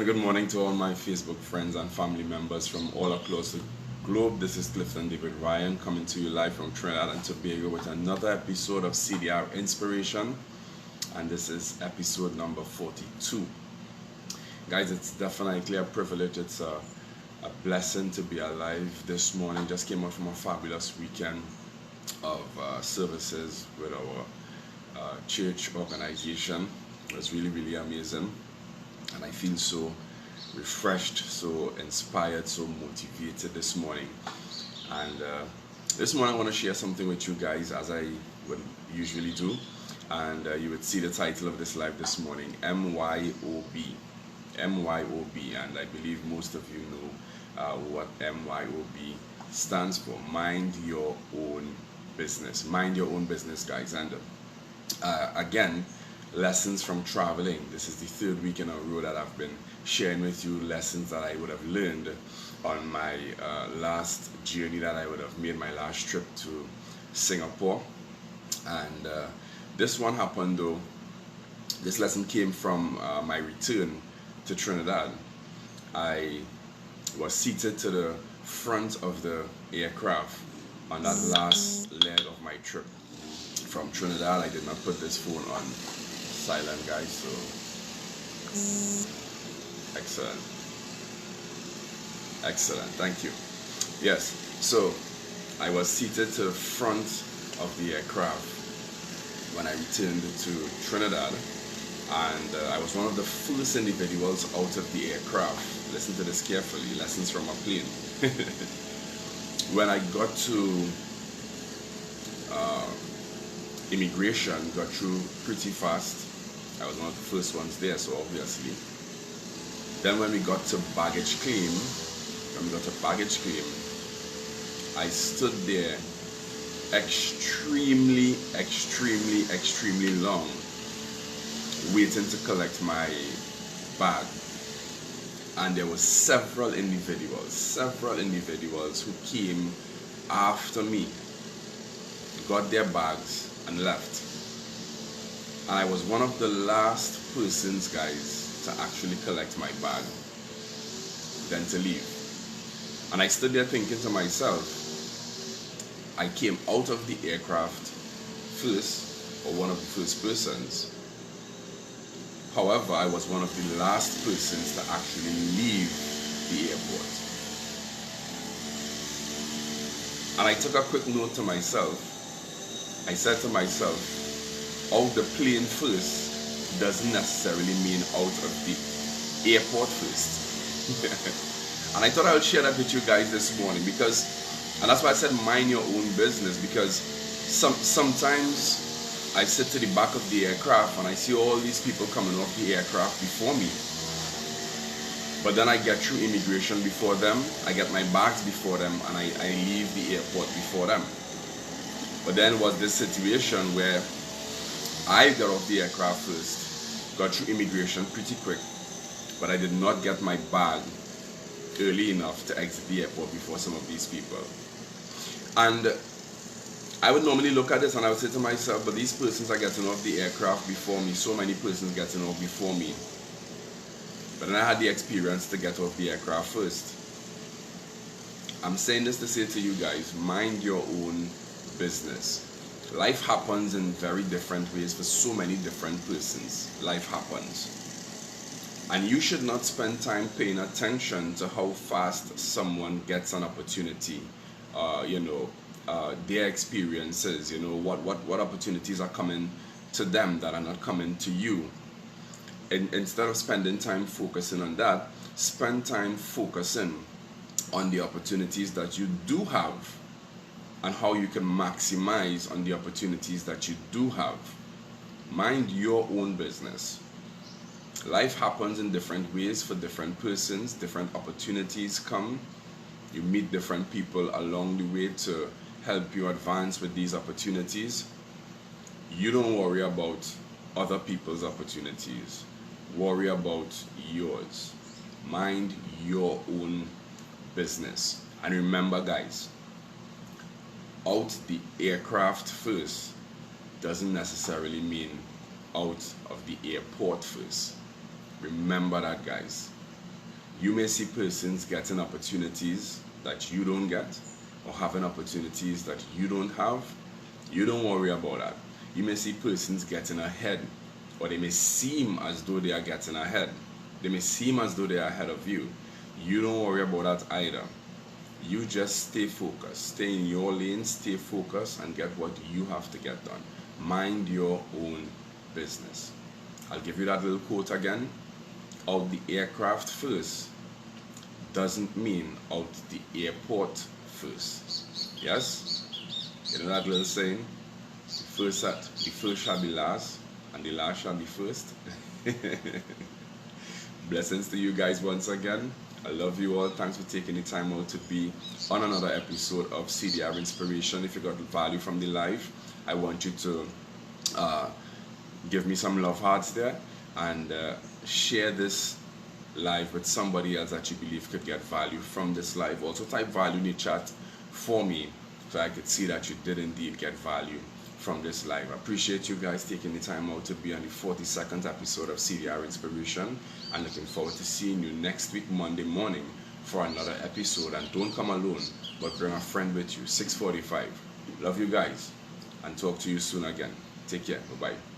a good morning to all my Facebook friends and family members from all across the globe. This is Clifton David Ryan coming to you live from Trinidad and Tobago with another episode of CDR Inspiration, and this is episode number 42. Guys, it's definitely a privilege. It's a blessing to be alive this morning. Just came out from a fabulous weekend of services with our church organization. It was really amazing, and I feel so refreshed, so inspired, so motivated this morning. And this morning I want to share something with you guys, as I would usually do, and you would see the title of this live this morning, M.Y.O.B. M.Y.O.B. And I believe most of you know what M.Y.O.B. stands for. Mind your own business. Mind your own business, guys. And again, lessons from traveling. This is the third week in a row that I've been sharing with you lessons that I would have learned on my last journey that I would have made, my last trip to Singapore. And this one happened though. This lesson came from my return to Trinidad. I was seated to the front of the aircraft on that last leg of my trip from Trinidad. I did not put this phone on silent, guys, so excellent, thank you. Yes, so I was seated to the front of the aircraft when I returned to Trinidad, and I was one of the first individuals out of the aircraft. Listen to this carefully, lessons from a plane. When I got to immigration, got through pretty fast. I was one of the first ones there, so obviously. Then when we got to baggage claim, I stood there extremely long, waiting to collect my bag. And there were several individuals who came after me, got their bags and left. And I was one of the last persons, guys, to actually collect my bag, then to leave. And I stood there thinking to myself, I came out of the aircraft first, or one of the first persons. However, I was one of the last persons to actually leave the airport. And I took a quick note to myself. I said to myself, out the plane first doesn't necessarily mean out of the airport first. And I thought I would share that with you guys this morning, because, and that's why I said mind your own business, because sometimes I sit to the back of the aircraft and I see all these people coming off the aircraft before me. But then I get through immigration before them, I get my bags before them, and I leave the airport before them. But then was this situation where I got off the aircraft first, got through immigration pretty quick, but I did not get my bag early enough to exit the airport before some of these people. And I would normally look at this and I would say to myself, but these persons are getting off the aircraft before me, so many persons getting off before me. But then I had the experience to get off the aircraft first. I'm saying this to say to you guys, mind your own business. Life happens in very different ways for so many different persons. Life happens. And you should not spend time paying attention to how fast someone gets an opportunity, their experiences, what opportunities are coming to them that are not coming to you. And instead of spending time focusing on that, spend time focusing on the opportunities that you do have, and how you can maximize on the opportunities that you do have. Mind your own business. Life happens in different ways for different persons. Different opportunities come. You meet different people along the way to help you advance with these opportunities. You don't worry about other people's opportunities. Worry about yours. Mind your own business. And remember, guys, out the aircraft first doesn't necessarily mean out of the airport first. Remember that, guys. You may see persons getting opportunities that you don't get, or having opportunities that you don't have. You don't worry about that. You may see persons getting ahead, or they may seem as though they are getting ahead. They may seem as though they are ahead of you. You don't worry about that either. You just stay focused. Stay in your lane, stay focused, and get what you have to get done. Mind your own business. I'll give you that little quote again. Out the aircraft first doesn't mean out the airport first. Yes? You know that little saying? The first shall be last, and the last shall be first. Blessings to you guys once again. I love you all. Thanks for taking the time out to be on another episode of CDR Inspiration. If you got value from the live, I want you to give me some love hearts there, and share this live with somebody else that you believe could get value from this live. Also type value in the chat for me so I could see that you did indeed get value from this live. I appreciate you guys taking the time out to be on the 42nd episode of CDR Inspiration, and looking forward to seeing you next week Monday morning for another episode. And don't come alone, but bring a friend with you. 6:45. Love you guys, and talk to you soon again. Take care. Bye-bye.